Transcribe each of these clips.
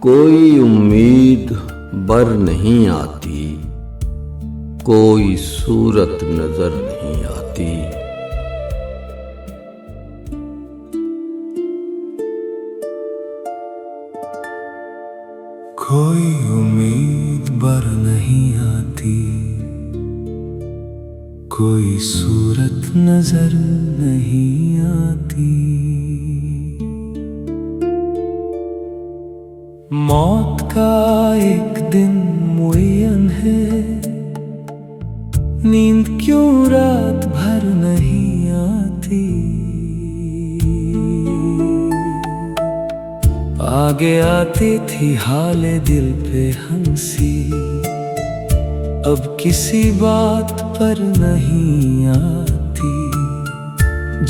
कोई उम्मीद बर नहीं आती, कोई सूरत नजर नहीं आती। कोई उम्मीद बर नहीं आती, कोई सूरत नजर नहीं आती। मौत का एक दिन मुय्यन है, नींद क्यों रात भर नहीं आती। आगे आती थी हाले दिल पे हंसी, अब किसी बात पर नहीं आती।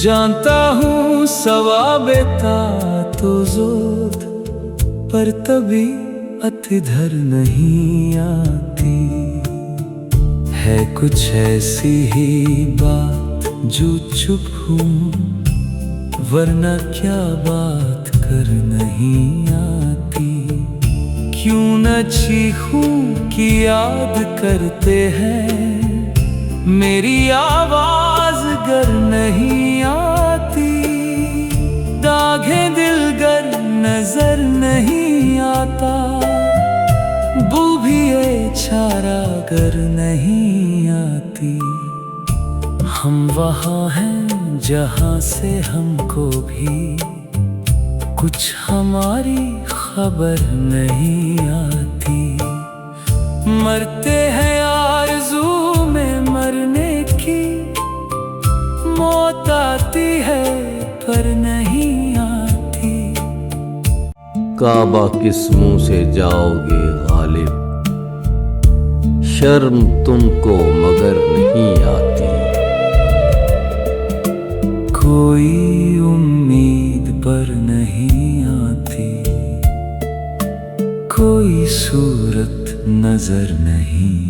जानता हूँ सवाबे था तो जोद, पर तभी इधर नहीं आती। है कुछ ऐसी ही बात जो चुप हूँ, वरना क्या बात कर नहीं आती। क्यों न चीखूं कि याद करते हैं, मेरी आवाज गर नहीं आती। दागे दिल गर नजर नहीं आता, बू भी ये छारा गर नहीं आती। हम वहाँ हैं जहाँ से हमको भी कुछ हमारी खबर नहीं आती। मरते हैं आरज़ू में मरने की, मौत आती है पर नहीं आती। काबा किस मुंह से जाओगे गालिब, शर्म तुमको मगर नहीं आती। कोई उम्मीद पर नहीं आती, कोई सूरत नजर नहीं